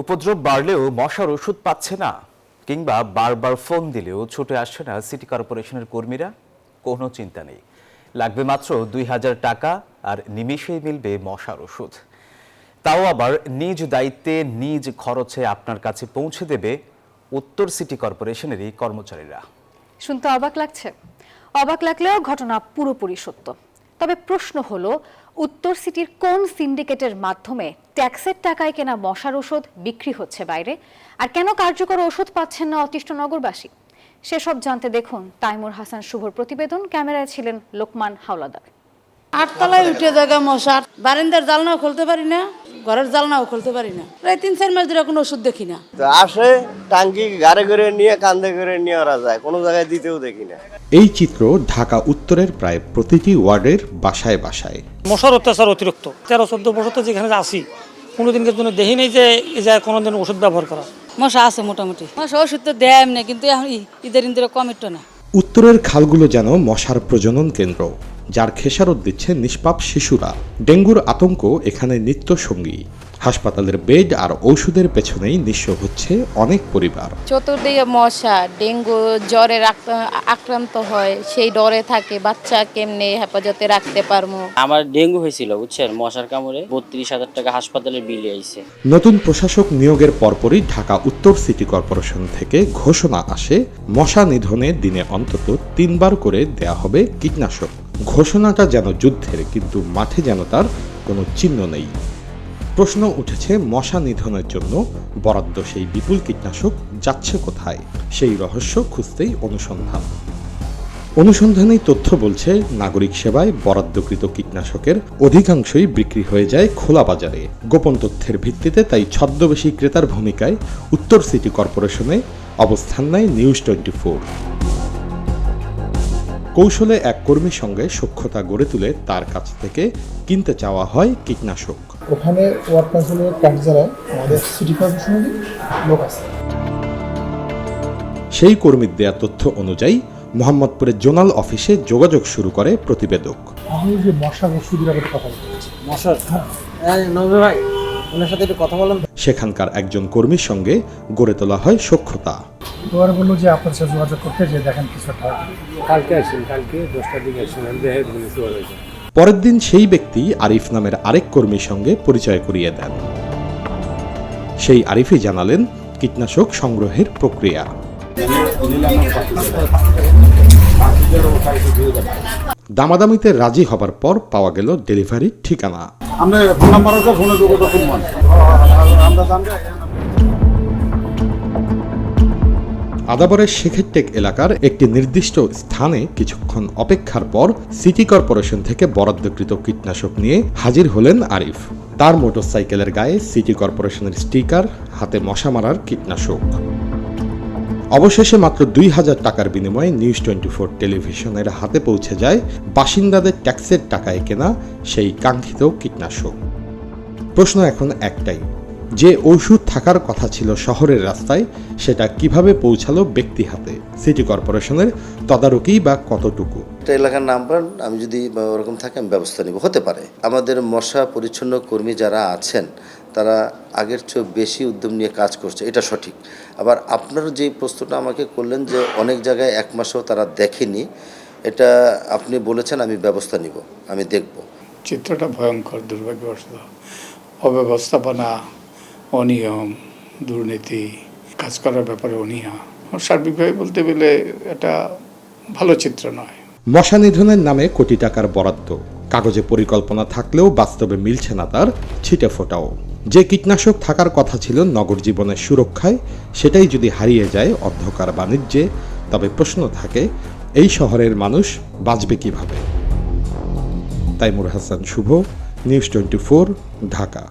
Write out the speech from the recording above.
উপদ্রব বাড়লেও মশার ওষুধ পাচ্ছে না, কিংবা বারবার ফোন দিলেও ছুটে আসছে না সিটি কর্পোরেশনের কর্মীরা। কোনো চিন্তা নেই, লাগবে মাত্র ২,০০০ টাকা আর নিমেষেই মিলবে মশার ওষুধ। তাও আবার নিজ দায়িত্বে নিজ খরচে আপনার কাছে পৌঁছে দেবে উত্তর সিটি কর্পোরেশনেরই কর্মচারীরা। শুনতে অবাক লাগছে? অবাক লাগলেও ঘটনা পুরোপুরি সত্য। তবে প্রশ্ন হলো, উত্তর সিটির কোন সিন্ডিকেটের মাধ্যমে ট্যাক্সের টাকায় কেনা মশার ওষুধ বিক্রি হচ্ছে বাইরে, আর কেন কার্যকর ওষুধ পাচ্ছেন না অতিষ্ঠ নগরবাসী? সেসব জানতে দেখুন তাইমুর হাসান শুভর প্রতিবেদন। ক্যামেরায় ছিলেন লোকমান হাওলাদার। আটতলায় উঠে জায়গা মশার, বারান্দার জালনাও খুলতে পারি না, ঘরের জালনাও খুলতে পারি না। প্রায় ৩-৪ মাস ধরে কোনো ওষুধ দেখি না। আসে টাঙ্কি গাড়ে করে নিয়ে কান্দে করে নিয়ে ওরা যায়, কোনো জায়গায় দিতেও দেখি না। এই চিত্র ঢাকা উত্তরের প্রায় প্রতিটি ওয়ার্ডের বাসায় বাসায়। মশার অত্যাচার অতিরিক্ত। 13-14 বছর তো যেখানে আছি, কোনোদিনকে জন্য দেখি নেই যে এই জায়গায় কোনোদিন ওষুধ ব্যবহার করা। মশা আছে মোটামুটি, মশা ওষুধ তো দেয় এমনি, কিন্তু এখন ঈদের কম একটু না। উত্তরের খালগুলো যেন মশার প্রজনন কেন্দ্র, যার খেসারত দিচ্ছে নিষ্পাপ শিশুরা। ডেঙ্গুর আতঙ্ক এখানে নিত্য সঙ্গী। হাসপাতালের বেড আর ঔষধের পেছনেই নিঃস্ব হচ্ছে অনেক পরিবার। চতুর্দিকে মশা, ডেঙ্গু জ্বরে আক্রান্ত হয়, সেই ডরে থাকে বাচ্চা কেমনে হেফাজতে রাখতে পারবো। আমার ডেঙ্গু হয়েছিল বুঝছেন, মশার কামড়ে ৩২,০০০ টাকা হাসপাতালের বিল আইছে। নতুন প্রশাসক নিয়োগের পরপরই ঢাকা উত্তর সিটি কর্পোরেশন থেকে ঘোষণা আসে, মশা নিধনে দিনে অন্তত ৩ বার করে দেয়া হবে কীটনাশক। ঘোষণাটা যেন যুদ্ধের, কিন্তু মাঠে যেন তার কোনো চিহ্ন নেই। প্রশ্ন উঠেছে, মশা নিধনের জন্য বরাদ্দ সেই বিপুল কীটনাশক যাচ্ছে কোথায়? সেই রহস্য খুঁজতেই অনুসন্ধানী তথ্য বলছে, নাগরিক সেবায় বরাদ্দকৃত কীটনাশকের অধিকাংশই বিক্রি হয়ে যায় খোলা বাজারে। গোপন তথ্যের ভিত্তিতে তাই ছদ্মবেশী ক্রেতার ভূমিকায় উত্তর সিটি কর্পোরেশনে অবস্থান নেয় নিউজ 24। কৌশলে এক কর্মীর সঙ্গে সখ্যতা গড়ে তুলে তার কাছ থেকে কিনতে চাওয়া হয় কীটনাশক। ওখানে ওয়ার্ড কাউন্সিলের কার্যালয়ে আমাদের সিটি কর্পোরেশনের লোক আছে। সেই কর্মীর দেয়া তথ্য অনুযায়ী মোহাম্মদপুরের জোনাল অফিসে যোগাযোগ শুরু করে প্রতিবেদক। আমি যে মশার ওষুধের কথা বলছি, মশার ভাই, ওনার সাথে একটু কথা বললাম। সেখানকার একজন কর্মীর সঙ্গে গড়ে তোলা হয় সখ্যতা। ওরা বললো যে আপনার সাথে যোগাযোগ করতে, যে দেখেন কিছু কালকে আসেন, কালকে 10টার দিকে আসেন, আমি দেখে বলেছি। পরের দিন সেই ব্যক্তি আরিফ নামের আরেক কর্মীর সঙ্গে পরিচয় করিয়ে দেন। সেই আরিফই জানালেন কীটনাশক সংগ্রহের প্রক্রিয়া। দামাদামিতে রাজি হবার পর পাওয়া গেল ডেলিভারির ঠিকানা। আদাবরের শেখেরটেক এলাকার একটি নির্দিষ্ট স্থানে কিছুক্ষণ অপেক্ষার পর সিটি কর্পোরেশন থেকে বরাদ্দকৃত কীটনাশক নিয়ে হাজির হলেন আরিফ। তার মোটরসাইকেলের গায়ে সিটি কর্পোরেশনের স্টিকার, হাতে মশা মারার কীটনাশক। অবশেষে মাত্র ২,০০০ টাকার বিনিময়ে নিউজ 24 টেলিভিশনের হাতে পৌঁছে যায় বাসিন্দাদের ট্যাক্সের টাকায় কেনা সেই কাঙ্ক্ষিত কীটনাশক। প্রশ্ন এখন একটাই, যে ঔষধ থাকার কথা ছিল শহরের রাস্তায়, সেটা কিভাবে পৌঁছালো ব্যক্তি হাতে? সিটি কর্পোরেশনের তদারকি বা কতটুকু? এলাকার নাম্বার আমি যদি ওরকম থাকে আমি ব্যবস্থা নিব। হতে পারে আমাদের মশা পরিচ্ছন্ন কর্মী যারা আছেন তারা আগের চেয়ে বেশি উদ্যম নিয়ে কাজ করছে, এটা সঠিক। আবার আপনার যে প্রশ্নটা আমাকে করলেন যে অনেক জায়গায় 1 মাসেও তারা দেখেনি, এটা আপনি বলেছেন, আমি ব্যবস্থা নিব, আমি দেখব। চিত্রটা ভয়ঙ্কর, দুর্ভাগ্যবশত অব্যবস্থাপনা, অনিয়ম, দুর্নীতি, কাজ করার ব্যাপারে অনীহা, সার্বিকভাবে বলতে গেলে এটা ভালো চিত্র নয়। মশা নিধনের নামে কোটি টাকার বরাদ্দ, কাগজে পরিকল্পনা থাকলেও বাস্তবে মিলছে না তার ছিটে ফোটাও। যে কীটনাশক থাকার কথা ছিল নগর জীবনের সুরক্ষায়, সেটাই যদি হারিয়ে যায় অন্ধকার বাণিজ্যে, তবে প্রশ্ন থাকে, এই শহরের মানুষ বাঁচবে কিভাবে? তাইমুর হাসান শুভ, নিউজ 24, ঢাকা।